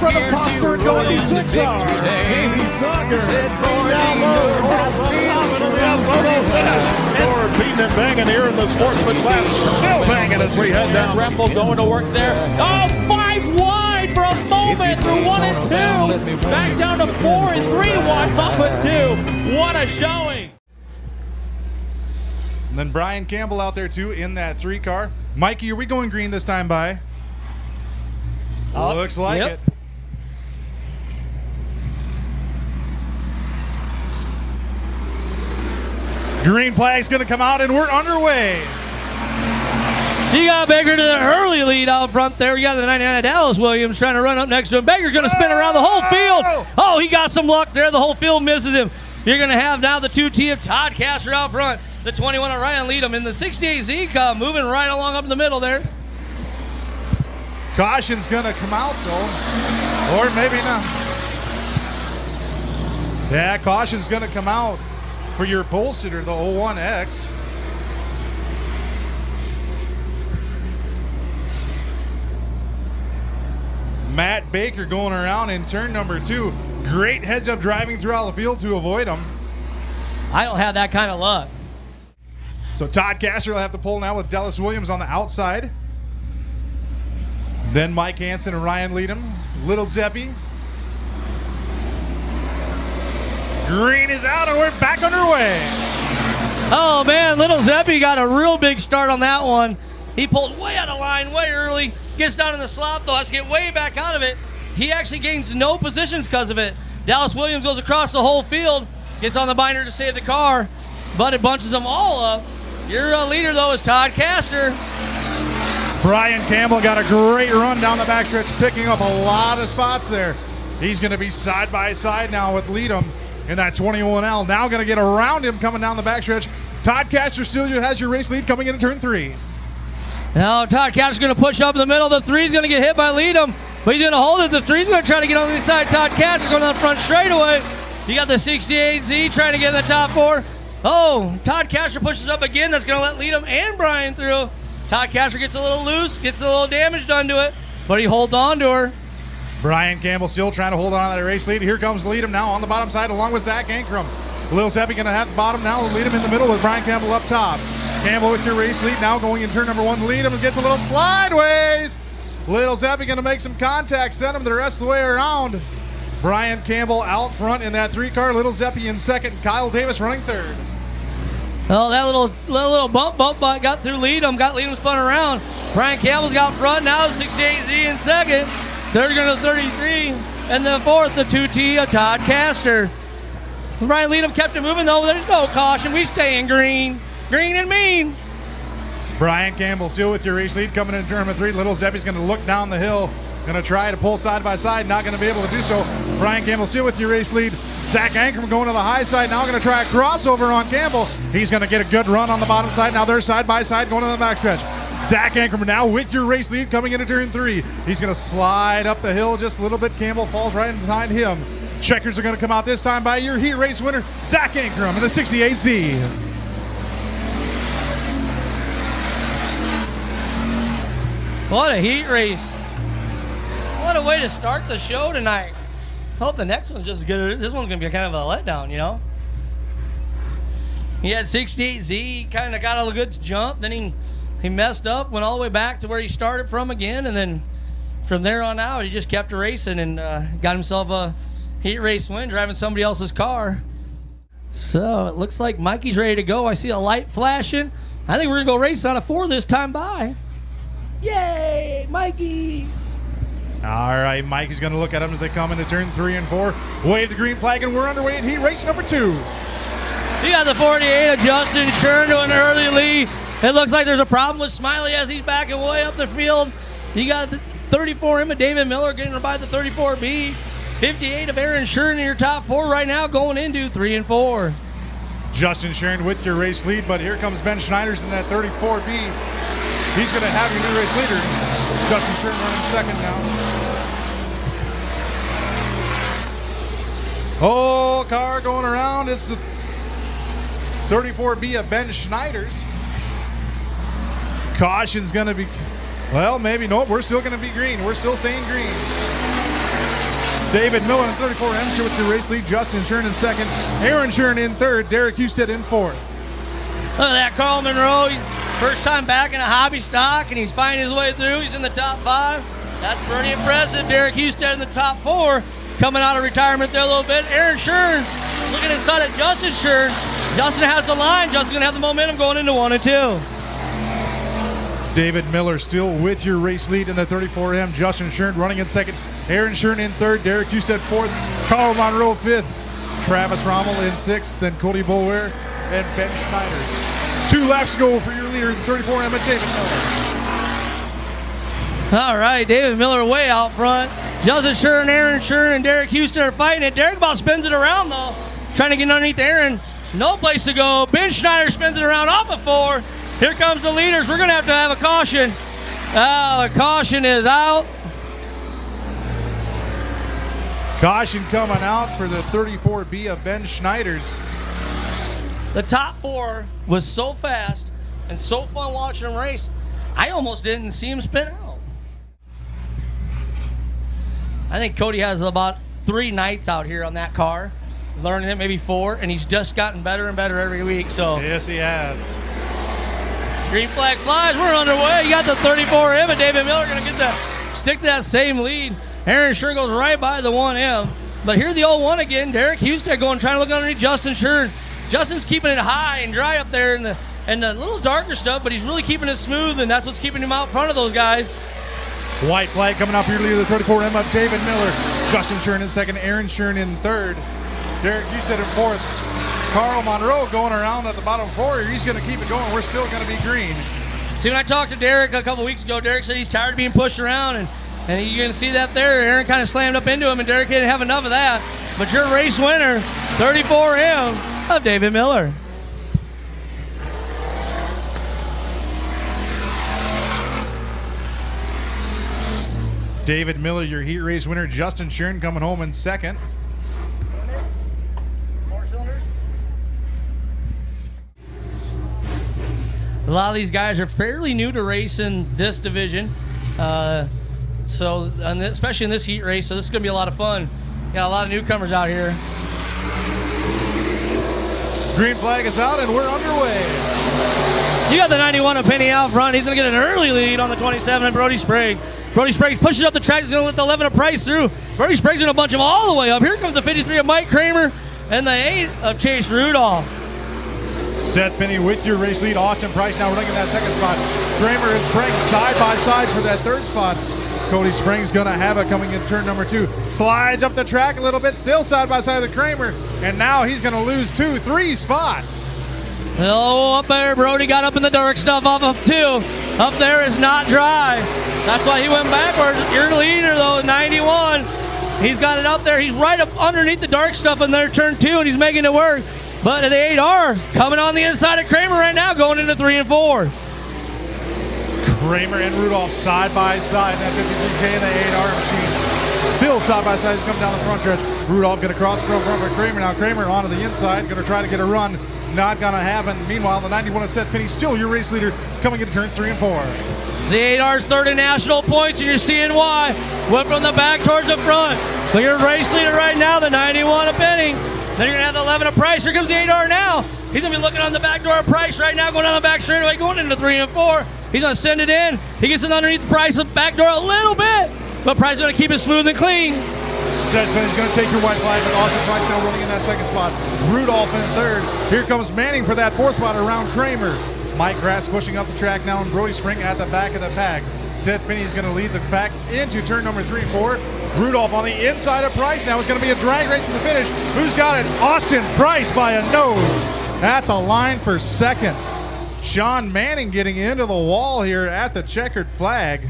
front of Prosper and going to 6 are Amy Zucker. Down low, beating and banging here in the sportsman class. Still banging as we head down. Rempel going to work there. Oh, 5 wide for a moment through 1 and 2. Back down to 4 and 3 wide off of 2. What a showing. And then Brian Campbell out there too in that 3 car. Mikey, are we going green this time by? Looks like it. Green flag's going to come out and we're underway. You got Baker to the early lead out front there. You got the 99 Dallas Williams trying to run up next to him. Baker's going to spin around the whole field. Oh, he got some luck there. The whole field misses him. You're going to have now the 2T of Todd Castor out front. The 21 of Ryan Leadham in the 68 Z Cup moving right along up in the middle there. Caution's going to come out though. Or maybe not. Yeah, caution's going to come out for your pole sitter, the 01X. Matt Baker going around in turn number 2. Great heads-up driving throughout the field to avoid him. I don't have that kind of luck. So Todd Castor will have to pull now with Dallas Williams on the outside. Then Mike Hansen and Ryan Leadham. Little Zeppy. Green is out and we're back underway. Oh man, Little Zeppy got a real big start on that one. He pulled way out of line way early. Gets down in the slop though, has to get way back out of it. He actually gains no positions because of it. Dallas Williams goes across the whole field, gets on the binder to save the car, but it bunches them all up. Your leader though is Todd Castor. Brian Campbell got a great run down the backstretch, picking up a lot of spots there. He's going to be side by side now with Leadham in that 21L. Now going to get around him coming down the backstretch. Todd Castor still has your race lead coming into turn 3. Now Todd Castor's going to push up in the middle. The 3's going to get hit by Leadham, but he's going to hold it. The 3's going to try to get on the inside. Todd Castor going down the front straightaway. You got the 68Z trying to get in the top 4. Oh, Todd Castor pushes up again. That's going to let Leadham and Brian through. Todd Castor gets a little loose, gets a little damage done to it, but he holds on to her. Brian Campbell still trying to hold on to that race lead. Here comes Leadham now on the bottom side along with Zach Ankrum. Lil Zeppy going to have the bottom now. Leadham in the middle with Brian Campbell up top. Campbell with your race lead now going in turn number 1. Leadham gets a little slideways. Little Zeppy going to make some contact, send him the rest of the way around. Brian Campbell out front in that 3 car. Little Zeppy in second. Kyle Davis running third. Oh, that little bump got through Leadham, got Leadham spun around. Brian Campbell's got front now, 68Z in second. Third going to 33, and then fourth, the 2T of Todd Castor. Brian Leadham kept it moving though. There's no caution. We stay in green. Green and mean. Brian Campbell still with your race lead coming in turn number 3. Little Zeppy's going to look down the hill. Going to try to pull side by side. Not going to be able to do so. Brian Campbell still with your race lead. Zach Ankrum going to the high side. Now going to try a crossover on Campbell. He's going to get a good run on the bottom side. Now they're side by side going to the backstretch. Zach Ankrum now with your race lead coming into turn 3. He's going to slide up the hill just a little bit. Campbell falls right behind him. Checkers are going to come out this time by your heat race winner, Zach Ankrum in the 68Z. What a heat race. What a way to start the show tonight. Hope the next one's just as good. This one's going to be kind of a letdown, you know? He had 68Z, kind of got a good jump. Then he messed up, went all the way back to where he started from again. And then from there on out, he just kept racing and got himself a heat race win, driving somebody else's car. So it looks like Mikey's ready to go. I see a light flashing. I think we're going to go race on a 4 this time by. Yay, Mikey. All right, Mikey's going to look at them as they come into turn 3 and 4. Wave the green flag, and we're underway in heat race number 2. You got the 48 of Justin Shern to an early lead. It looks like there's a problem with Smiley as he's backing way up the field. You got the 34M of David Miller getting by the 34B. 58 of Aaron Shern in your top 4 right now going into 3 and 4. Justin Shern with your race lead, but here comes Ben Schneiders in that 34B. He's going to have your new race leader. Justin Shern running second now. Whole car going around. It's the 34B of Ben Schneiders. Caution's going to be, well, maybe. Nope, we're still going to be green. We're still staying green. David Miller in 34 amateur with your race lead. Justin Shern in second. Aaron Shern in third. Derek Husted in fourth. Look at that, Carl Monroe. First time back in a hobby stock, and he's finding his way through. He's in the top 5. That's pretty impressive. Derek Husted in the top 4, coming out of retirement there a little bit. Aaron Shern looking inside at Justin Shern. Justin has the line. Justin's going to have the momentum going into 1 and 2. David Miller still with your race lead in the 34M. Justin Shern running in second. Aaron Shern in third. Derek Husted fourth. Carl Monroe fifth. Travis Rommel in sixth. Then Cody Boulware and Ben Schneiders. 2 laps to go for your leader in the 34M at David Miller. All right, David Miller way out front. Justin Shern, Aaron Shern, and Derek Husted are fighting it. Derek about spins it around, though, trying to get underneath Aaron. No place to go. Ben Schneider spins it around off of 4. Here comes the leaders. We're going to have a caution. Oh, the caution is out. Caution coming out for the 34B of Ben Schneiders. The top 4 was so fast and so fun watching them race, I almost didn't see him spin out. I think Cody has about 3 nights out here on that car, learning it, maybe 4, and he's just gotten better and better every week. So yes, he has. Green flag flies. We're underway. You got the 34M, and David Miller going to get that, stick to that same lead. Aaron Shern goes right by the 1M. But here the old one again. Derek Husted trying to look underneath Justin Shern. Justin's keeping it high and dry up there in the little darker stuff, but he's really keeping it smooth, and that's what's keeping him out front of those guys. White flag coming up for your leader, the 34M of David Miller. Justin Shern in second. Aaron Shern in third. Derek Husted in fourth. Carl Monroe going around at the bottom 4. He's going to keep it going. We're still going to be green. See, when I talked to Derek a couple weeks ago, Derek said he's tired of being pushed around, and you're going to see that there. Aaron kind of slammed up into him, and Derek didn't have enough of that. But your race winner, 34M of David Miller. David Miller, your heat race winner. Justin Shern coming home in second. A lot of these guys are fairly new to racing this division, especially in this heat race, so this is going to be a lot of fun. Got a lot of newcomers out here. Green flag is out, and we're underway. You got the 91 of Penny out front. He's going to get an early lead on the 27 and Brody Sprague. Brody Sprague pushes up the track. He's going to let the 11 of Price through. Brody Sprague's going to bunch him all the way up. Here comes the 53 of Mike Kramer and the 8 of Chase Rudolph. Seth Penny with your race lead. Austin Price now running in that second spot. Kramer and Springs side by side for that third spot. Cody Springs going to have it coming in turn number 2. Slides up the track a little bit, still side by side with Kramer. And now he's going to lose 3 spots. Oh, up there, Brody got up in the dark stuff off of 2. Up there is not dry. That's why he went backwards. Your leader, though, 91. He's got it up there. He's right up underneath the dark stuff in there, turn 2, and he's making it work. But the 8R coming on the inside of Kramer right now, going into 3 and 4. Kramer and Rudolph side by side. That 53K and the 8R machines still side by side. He's coming down the front stretch. Rudolph going to cross from front of Kramer. Now Kramer onto the inside, going to try to get a run. Not going to happen. Meanwhile, the 91 of Seth Penny still your race leader coming into turn 3 and 4. The 8R's third in national points, and you're seeing why. Went from the back towards the front. So your race leader right now, the 91 of Penny. Then you're going to have the 11 of Price. Here comes the 8R now. He's going to be looking on the back door of Price right now, going down the back straightaway, going into 3 and 4. He's going to send it in. He gets it underneath Price, the back door a little bit, but Price is going to keep it smooth and clean. Seth Penny's going to take your white flag, but Austin Price now running in that second spot. Rudolph in third. Here comes Manning for that fourth spot around Kramer. Mike Grass pushing up the track now, and Brody Spring at the back of the pack. Seth Penny's going to lead the pack into turn number 3 and 4. Rudolph on the inside of Price. Now it's going to be a drag race to the finish. Who's got it? Austin Price by a nose at the line for second. Sean Manning getting into the wall here at the checkered flag.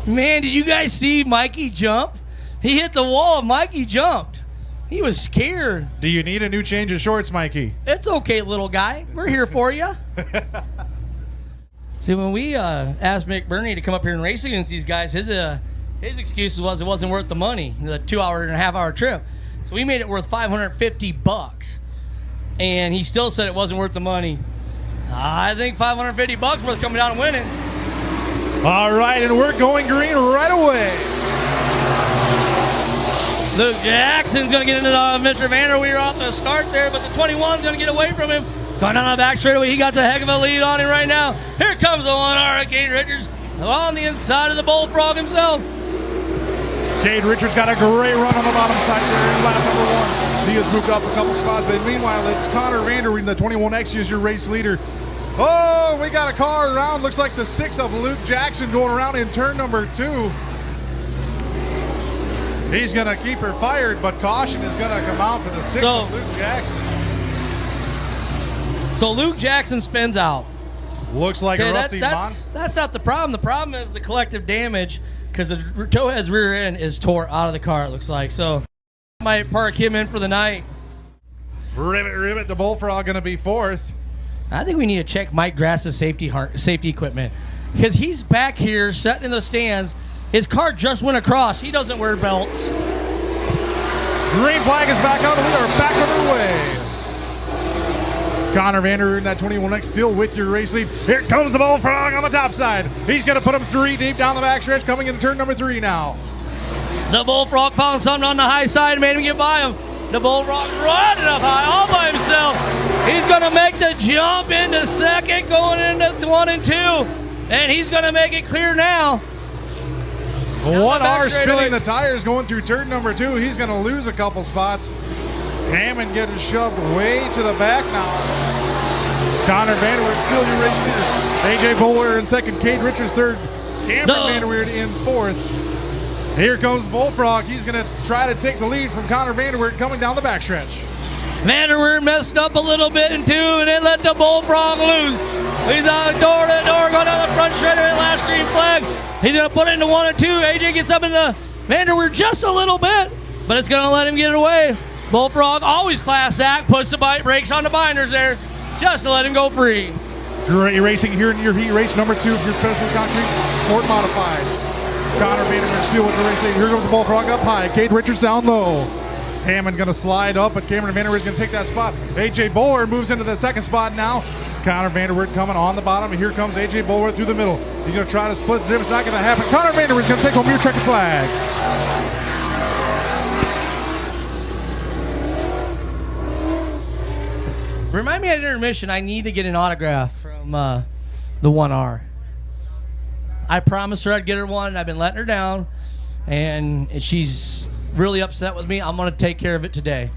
Man, did you guys see Mikey jump? He hit the wall. Mikey jumped. He was scared. Do you need a new change of shorts, Mikey? It's okay, little guy. We're here for you. See, when we asked Mick Burney to come up here and race against these guys, his excuse was it wasn't worth the money, the 2.5-hour trip. So we made it worth $550, and he still said it wasn't worth the money. I think $550 worth coming down and winning. All right, and we're going green right away. Luke Jackson's going to get into Mr. Vanderweer off the start there, but the 21's going to get away from him. Going down the back straightaway, he got a heck of a lead on him right now. Here comes the 1R, Cade Richards, on the inside of the Bullfrog himself. Cade Richards got a great run on the bottom side there in lap number 1. He has moved up a couple spots, but meanwhile, it's Connor Vanderweer, the 21X, who's your race leader. Oh, we got a car around. Looks like the 6 of Luke Jackson going around in turn number 2. He's going to keep her fired, but caution is going to come out for the 6 of Luke Jackson. So Luke Jackson spins out. Looks like a rusty That's not the problem. The problem is the collective damage because the towhead's rear end is tore out of the car, it looks like. So might park him in for the night. Ribbit, the Bullfrog going to be 4th. I think we need to check Mike Grass's safety equipment because he's back here sitting in the stands. His car just went across. He doesn't wear belts. Green flag is back out, and we are back underway. Connor Vanderweer in that 21X still with your race lead. Here comes the Bullfrog on the top side. He's going to put him 3 deep down the backstretch, coming into turn number 3 now. The Bullfrog found something on the high side, made him get by him. The Bullfrog running up high all by himself. He's going to make the jump into second, going into 1 and 2. And he's going to make it clear now. 1R spinning the tires going through turn number 2. He's going to lose a couple spots. Hammond getting shoved way to the back now. Connor Vanderweer still your race leader. AJ Bowler in second, Cade Richards third, Cameron Vanderweer in 4th. Here comes Bullfrog. He's going to try to take the lead from Connor Vanderweer coming down the backstretch. Vanderweer messed up a little bit in 2 and then let the Bullfrog loose. He's out door to door, going down the front straight at last green flag. He's going to put it into 1 and 2. AJ gets up in the Vanderweer just a little bit, but it's going to let him get away. Bullfrog always class act, puts the brakes on the binders there just to let him go free. Great racing here in your heat race number 2 of your Special Concrete Sport Modified. Connor Vanderweer still with the race lead. Here goes the Bullfrog up high. Cade Richards down low. Hammond going to slide up, but Cameron Vanderweer is going to take that spot. AJ Bowler moves into the second spot now. Connor Vanderweer coming on the bottom, and here comes AJ Bowler through the middle. He's going to try to split the difference. Not going to happen. Connor Vanderweer is going to take home your checkered flag. Remind me at intermission, I need to get an autograph from the 1R. I promised her I'd get her one, and I've been letting her down, and she's really upset with me. I'm going to take care of it today.